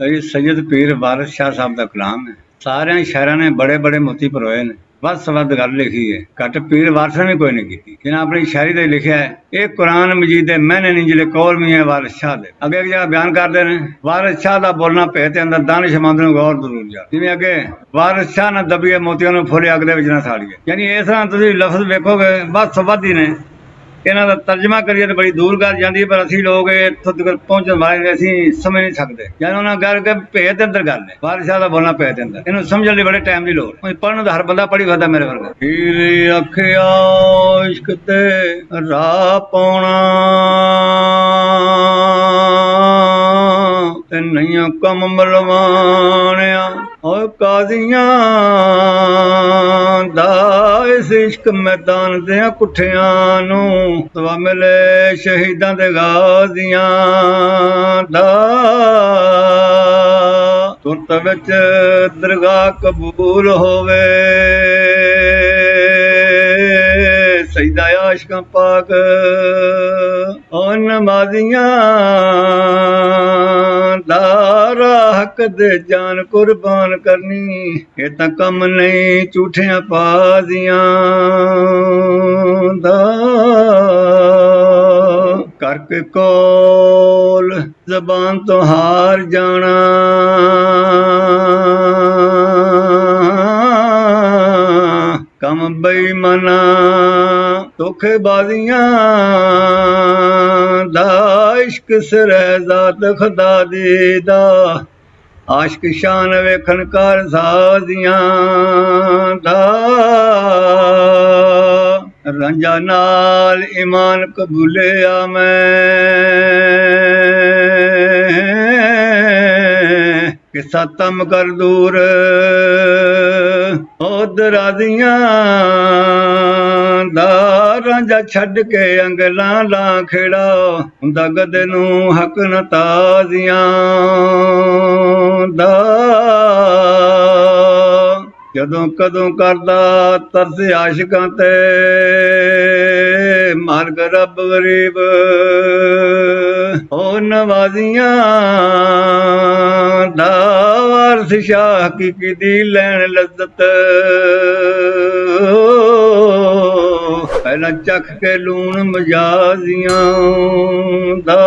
ਇਹ ਸੈयद ਪੀਰ ਵਾਰਿਸ ਸ਼ਾਹ ਸਾਹਿਬ ਦਾ ਕਲਾਮ ਹੈ। ਸਾਰਿਆਂ ਸ਼ਾਇਰਾਂ ਨੇ ਬੜੇ ਬੜੇ ਮੋਤੀ ਪਰੋਏ ਨੇ, ਵੱਧ ਤੋਂ ਵੱਧ ਗੱਲ ਲਿਖੀ ਹੈ, ਘੱਟ ਪੀਰ ਵਾਰਿਸ ਨੇ ਵੀ ਕੋਈ ਨਹੀਂ ਕੀਤੀ। ਜਿਹਨਾਂ ਆਪਣੀ ਸ਼ਾਇਰੀ ਦੇ ਲਿਖਿਆ ਹੈ, ਇਹ ਕੁਰਾਨ ਮਜੀਦ ਦੇ ਮੈਨੇ ਨਹੀਂ ਜਿਹੜੇ ਕੌਲ ਮੀ ਹੈ ਵਾਰਿਸ ਸ਼ਾਹ ਦੇ। ਅੱਗੇ ਇੱਕ ਜਗ੍ਹਾ ਬਿਆਨ ਕਰਦੇ ਨੇ, ਵਾਰਿਸ ਸ਼ਾਹ ਦਾ ਬੋਲਣਾ ਭੇਤ ਦੇ ਅੰਦਰ ਦਾਨਿਸ਼ਮੰਦ ਨੂੰ ਗੌਰ ਜ਼ਰੂਰ ਜਾ। ਜਿਵੇਂ ਅੱਗੇ ਵਾਰਿਸ ਸ਼ਾਹ ਨਾ ਦਬੀਏ ਮੋਤੀਆਂ ਨੂੰ ਫੁੱਲੇ ਅੱਗ ਦੇ ਵਿੱਚ ਨਾ ਸਾੜੀਏ। ਯਾਨੀ ਇਸ ਤਰ੍ਹਾਂ ਤੁਸੀਂ ਲਫ਼ਜ਼ ਵੇਖੋਗੇ ਵੱਧ ਤੋਂ ਵੱਧ ਹੀ ਨੇ। ਇਹਨਾਂ ਦਾ ਤਰਜਮਾ ਕਰੀਏ ਤਾਂ ਬੜੀ ਦੂਰ ਗੱਲ ਜਾਂਦੀ ਹੈ, ਪਰ ਅਸੀਂ ਲੋਕ ਇੱਥੋਂ ਤੱਕ ਪਹੁੰਚਣ ਵਾਲੇ ਅਸੀਂ ਸਮਝ ਨਹੀਂ ਸਕਦੇ। ਯਾਨੀ ਉਹਨਾਂ ਗੱਲ ਕੇ ਭੇਤ ਦੇ ਅੰਦਰ ਗੱਲ ਹੈ, ਵਾਰਿਸ ਸ਼ਾਹ ਦਾ ਬੋਲਣਾ ਭੇਤ ਦੇ ਅੰਦਰ। ਇਹਨੂੰ ਸਮਝਣ ਲਈ ਬੜੇ ਟਾਈਮ ਦੀ ਲੋੜ। ਪੜ੍ਹਨ ਦਾ ਹਰ ਬੰਦਾ ਪੜ੍ਹੀ ਫਿਰਦਾ ਮੇਰੇ ਵਰਗਾ। ਹੀਰ ਅੱਖਿਆ ਇਸ਼ਕ ਤੇ ਰਾਹ ਪਾਉਣਾ ਤੇ ਨਹੀਂ ਕੰਮ ਮਲਵਾਣਿਆ। ਓ ਕਾਜ਼ੀਆਂ ਦਾ ਇਸ ਇਸ਼ਕ ਮੈਦਾਨ ਦੇ ਕੁੱਠਿਆਂ ਨੂੰ ਤਵਾ ਮਿਲੇ ਸ਼ਹੀਦਾਂ ਦੇ ਗਾਜ਼ੀਆਂ ਦਾ। ਤੁਰਤ ਵਿੱਚ ਦਰਗਾਹ ਕਬੂਲ ਹੋਵੇ ਸਜਦਾ ਆਸ਼ਕਾਂ ਪਾਕ। ਓ ਨਮਾਜ਼ੀਆਂ ਦਾ ਹੱਕ ਦੇ ਜਾਨ ਕੁਰਬਾਨ ਕਰਨੀ। ਇਹ ਤਾਂ ਕੰਮ ਨਹੀਂ ਝੂਠਿਆਂ ਪਾਜ਼ੀਆਂ ਦਾ। ਕਰਕੇ ਕੋਲ ਜ਼ਬਾਨ ਤੋਂ ਹਾਰ ਜਾਣਾ ਕੰਮ ਬੇਈਮਾਨਾ। ਧੋਖੇਬਾਜ਼ੀਆਂ ਦਾ ਇਸ਼ਕ ਸਿਰੇ ਜ਼ਾਤ ਖੁਦਾ ਦੀ ਦਾ। ਆਸ਼ਕ ਸ਼ਾਨ ਵੇਖਣ ਕਾਰ ਸਾਜ਼ੀਆਂ ਦਾ। ਰਾਂਝਾ ਨਾਲ ਈਮਾਨ ਕਬੂਲਿਆ ਮੈਂ ਕਿਸਾ ਤਮ ਕਰ ਦੂਰ। ਓ ਦਰਾਜ਼ੀਆਂ ਦਾ ਰਾਂਝਾ ਛੱਡ ਕੇ ਅੰਗਲਾਂ ਲਾ ਖੇੜਾ ਹੁੰਦਾ ਗਦੇ ਨੂੰ ਹੱਕ ਨਾ ਤਾਜ਼ੀਆਂ ਦਾ। ਜਦੋਂ ਕਦੋਂ ਕਰਦਾ ਤਰਸ ਆਸ਼ਿਕਾਂ ਤੇ ਮਾਰਗ ਰੱਬ ਗਰੀਬ। ਓ ਨਵਾਜ਼ੀਆਂ ਦਾ ਵਾਰਿਸ ਸ਼ਾਹ ਹਕੀਕੀ ਦੀ ਲੈਣ ਲੱਜ਼ਤ। ਪਹਿਲਾਂ ਚੱਖ ਕੇ ਲੂਣ ਮਜਾਜ਼ੀਆਂ ਦਾ।